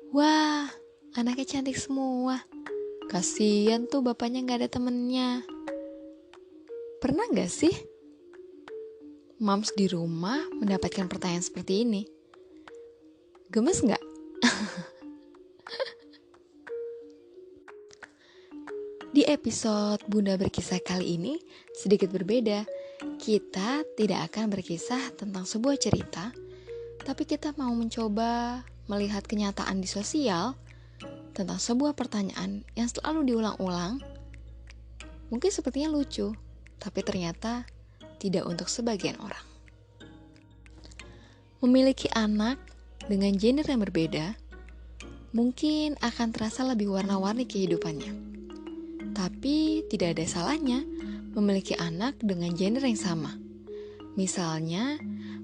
Wah, anaknya cantik semua. Kasian tuh bapaknya gak ada temennya. Pernah gak sih moms di rumah mendapatkan pertanyaan seperti ini? Gemes gak? Di episode Bunda Berkisah kali ini sedikit berbeda. Kita tidak akan berkisah tentang sebuah cerita, tapi kita mau mencoba melihat kenyataan di sosial tentang sebuah pertanyaan yang selalu diulang-ulang. Mungkin sepertinya lucu, tapi ternyata tidak untuk sebagian orang. Memiliki anak dengan gender yang berbeda mungkin akan terasa lebih warna-warni kehidupannya. Tapi tidak ada salahnya memiliki anak dengan gender yang sama. Misalnya,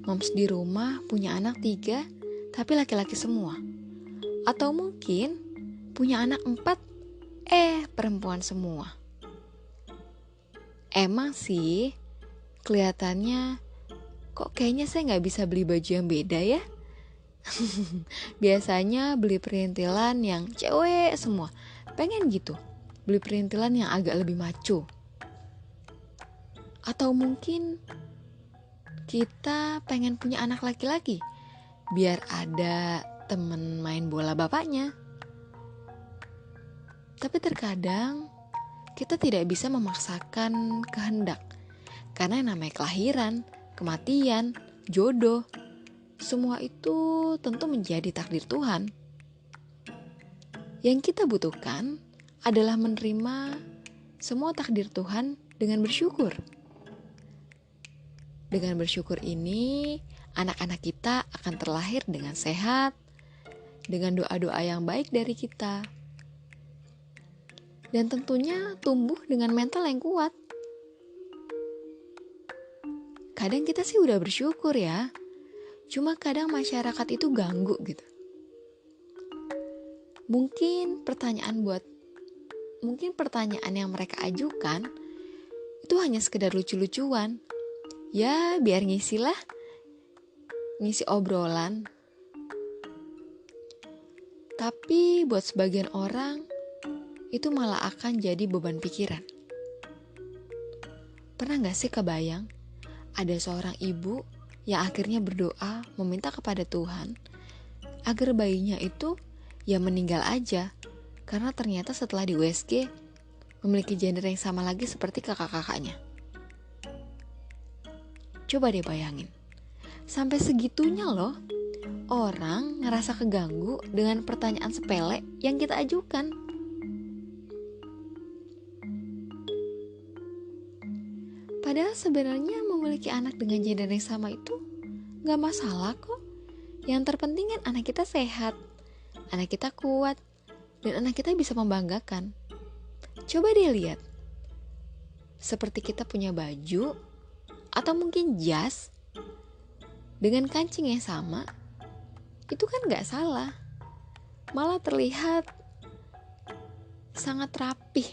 moms di rumah punya anak 3, tapi laki-laki semua. Atau mungkin punya anak 4, perempuan semua. Emang sih, kelihatannya kok kayaknya saya gak bisa beli baju yang beda ya? Biasanya beli perintilan yang cewek semua. Pengen gitu, beli perintilan yang agak lebih maco. Atau mungkin kita pengen punya anak laki-laki, biar ada temen main bola bapaknya. Tapi terkadang kita tidak bisa memaksakan kehendak, karena yang namanya kelahiran, kematian, jodoh, semua itu tentu menjadi takdir Tuhan. Yang kita butuhkan adalah menerima semua takdir Tuhan dengan bersyukur. Dengan bersyukur ini, anak-anak kita akan terlahir dengan sehat, dengan doa-doa yang baik dari kita. Dan tentunya tumbuh dengan mental yang kuat. Kadang kita sih udah bersyukur ya, cuma kadang masyarakat itu ganggu gitu. Mungkin pertanyaan yang mereka ajukan itu hanya sekedar lucu-lucuan. Ya, biar ngisi obrolan. Tapi buat sebagian orang, itu malah akan jadi beban pikiran. Pernah gak sih kebayang, ada seorang ibu yang akhirnya berdoa meminta kepada Tuhan agar bayinya itu ya meninggal aja, karena ternyata setelah di USG memiliki gender yang sama lagi seperti kakak-kakaknya. Coba deh bayangin, sampai segitunya loh orang ngerasa keganggu dengan pertanyaan sepele yang kita ajukan. Padahal sebenarnya memiliki anak dengan gender yang sama itu gak masalah kok. Yang terpenting kan anak kita sehat, anak kita kuat, dan anak kita bisa membanggakan. Coba deh lihat, seperti kita punya baju atau mungkin jas dengan kancing yang sama, itu kan gak salah, malah terlihat sangat rapih.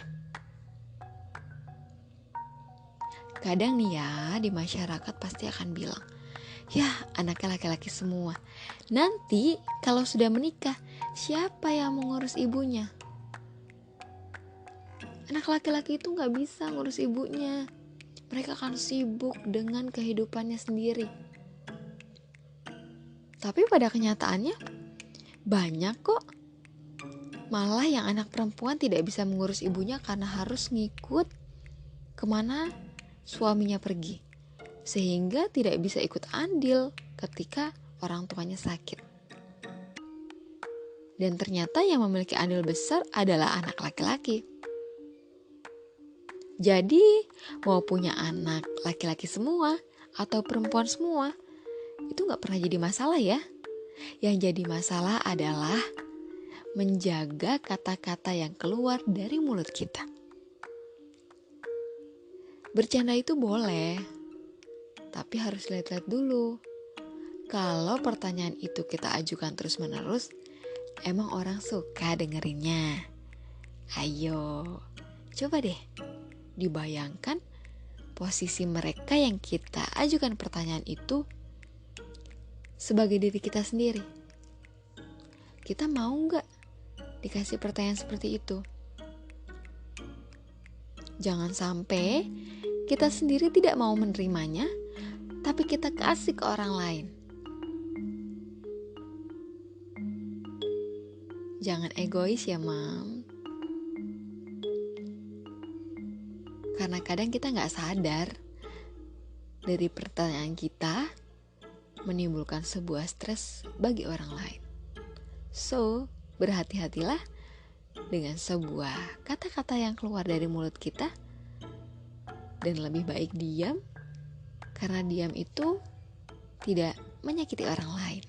Kadang nih ya, di masyarakat pasti akan bilang, ya anaknya laki-laki semua. Nanti kalau sudah menikah, siapa yang mengurus ibunya? Anak laki-laki itu gak bisa ngurus ibunya. Mereka akan sibuk dengan kehidupannya sendiri. Tapi pada kenyataannya, banyak kok. Malah yang anak perempuan tidak bisa mengurus ibunya karena harus ngikut kemana suaminya pergi, sehingga tidak bisa ikut andil ketika orang tuanya sakit. Dan ternyata yang memiliki andil besar adalah anak laki-laki. Jadi mau punya anak laki-laki semua atau perempuan semua, itu gak pernah jadi masalah ya. Yang jadi masalah adalah menjaga kata-kata yang keluar dari mulut kita. Bercanda itu boleh, tapi harus lihat-lihat dulu. Kalau pertanyaan itu kita ajukan terus-menerus, emang orang suka dengerinnya? Ayo, coba deh dibayangkan posisi mereka yang kita ajukan pertanyaan itu sebagai diri kita sendiri. kita mau gak dikasih pertanyaan seperti itu? Jangan sampai kita sendiri tidak mau menerimanya, tapi kita kasih ke orang lain. Jangan egois ya, Mam. Karena kadang kita gak sadar dari pertanyaan kita menimbulkan sebuah stres bagi orang lain. So, berhati-hatilah dengan sebuah kata-kata yang keluar dari mulut kita, dan lebih baik diam, karena diam itu tidak menyakiti orang lain.